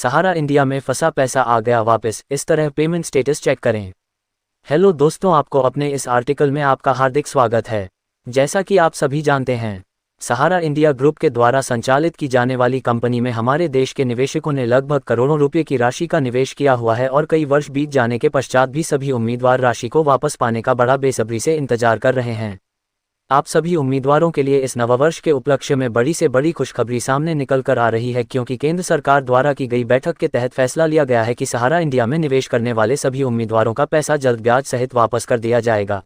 सहारा India में फंसा पैसा आ गया वापस, इस तरह पेमेंट स्टेटस चेक करें। हेलो दोस्तों, आपको अपने इस आर्टिकल में आपका हार्दिक स्वागत है। जैसा कि आप सभी जानते हैं, सहारा इंडिया ग्रुप के द्वारा संचालित की जाने वाली कंपनी में हमारे देश के निवेशकों ने लगभग करोड़ों रुपए की राशि का निवेश किया हुआ है और कई वर्ष बीत जाने के पश्चात भी सभी उम्मीदवार राशि को वापस पाने का बड़ा बेसब्री से इंतजार कर रहे हैं। आप सभी उम्मीदवारों के लिए इस नववर्ष के उपलक्ष्य में बड़ी से बड़ी खुशखबरी सामने निकल कर आ रही है, क्योंकि केंद्र सरकार द्वारा की गई बैठक के तहत फैसला लिया गया है कि सहारा इंडिया में निवेश करने वाले सभी उम्मीदवारों का पैसा जल्द ब्याज सहित वापस कर दिया जाएगा।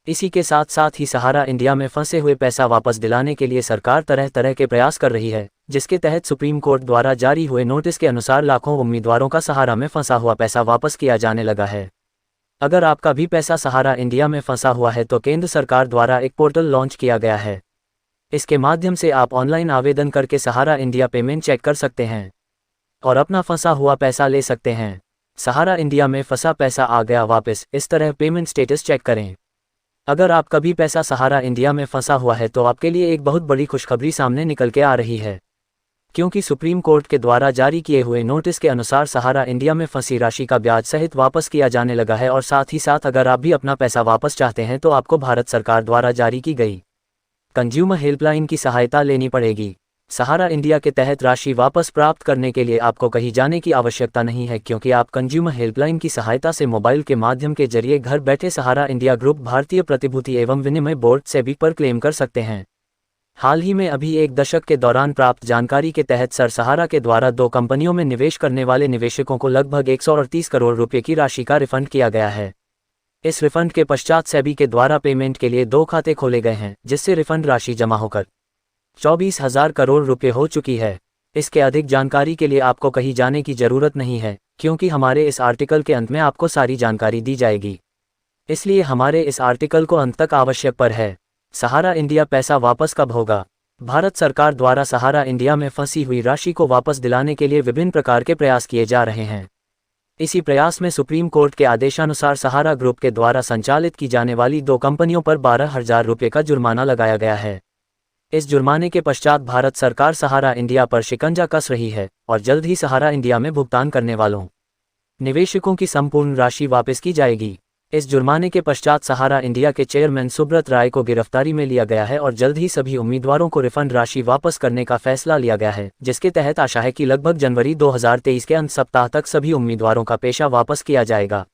इसी के साथ साथ ही सहारा इंडिया में फंसे हुए पैसा वापस दिलाने के लिए सरकार तरह तरह के प्रयास कर रही है, जिसके तहत सुप्रीम कोर्ट द्वारा जारी हुए नोटिस के अनुसार लाखों उम्मीदवारों का सहारा में फंसा हुआ पैसा वापस किया जाने लगा है। अगर आपका भी पैसा सहारा इंडिया में फंसा हुआ है तो केंद्र सरकार द्वारा एक पोर्टल लॉन्च किया गया है। इसके माध्यम से आप ऑनलाइन आवेदन करके सहारा इंडिया पेमेंट चेक कर सकते हैं और अपना फंसा हुआ पैसा ले सकते हैं। सहारा इंडिया में फंसा पैसा आ गया वापस, इस तरह पेमेंट स्टेटस चेक करें। अगर आपका भी पैसा सहारा इंडिया में फंसा हुआ है तो आपके लिए एक बहुत बड़ी खुशखबरी सामने निकल के आ रही है, क्योंकि सुप्रीम कोर्ट के द्वारा जारी किए हुए नोटिस के अनुसार सहारा इंडिया में फंसी राशि का ब्याज सहित वापस किया जाने लगा है। और साथ ही साथ अगर आप भी अपना पैसा वापस चाहते हैं तो आपको भारत सरकार द्वारा जारी की गई कंज्यूमर हेल्पलाइन की सहायता लेनी पड़ेगी। सहारा इंडिया के तहत राशि वापस प्राप्त करने के लिए आपको कहीं जाने की आवश्यकता नहीं है, क्योंकि आप कंज्यूमर हेल्पलाइन की सहायता से मोबाइल के माध्यम के जरिए घर बैठे सहारा इंडिया ग्रुप भारतीय प्रतिभूति एवं विनिमय बोर्ड सेबी पर क्लेम कर सकते हैं। हाल ही में अभी एक दशक के दौरान प्राप्त जानकारी के तहत सहारा के द्वारा 2 कंपनियों में निवेश करने वाले निवेशकों को लगभग 138 करोड़ रुपए की राशि का रिफंड किया गया है। इस रिफंड के पश्चात सेबी के द्वारा पेमेंट के लिए 2 खाते खोले गए हैं, जिससे रिफंड राशि जमा होकर 24,000 करोड़ रुपए हो चुकी है। इसके अधिक जानकारी के लिए आपको कहीं जाने की जरूरत नहीं है, क्योंकि हमारे इस आर्टिकल के अंत में आपको सारी जानकारी दी जाएगी। इसलिए हमारे इस आर्टिकल को अंत तक आवश्यक पर है। सहारा इंडिया पैसा वापस कब होगा? भारत सरकार द्वारा सहारा इंडिया में फंसी हुई राशि को वापस दिलाने के लिए विभिन्न प्रकार के प्रयास किए जा रहे हैं। इसी प्रयास में सुप्रीम कोर्ट के आदेशानुसार सहारा ग्रुप के द्वारा संचालित की जाने वाली 2 कंपनियों पर 12,000 रुपये का जुर्माना लगाया गया है। इस जुर्माने के पश्चात भारत सरकार सहारा इंडिया पर शिकंजा कस रही है और जल्द ही सहारा इंडिया में भुगतान करने वालों निवेशकों की संपूर्ण राशि वापस की जाएगी। इस जुर्माने के पश्चात सहारा इंडिया के चेयरमैन सुब्रत राय को गिरफ्तारी में लिया गया है और जल्द ही सभी उम्मीदवारों को रिफंड राशि वापस करने का फैसला लिया गया है, जिसके तहत आशा है कि लगभग जनवरी 2023 के अंत सप्ताह तक सभी उम्मीदवारों का पैसा वापस किया जाएगा।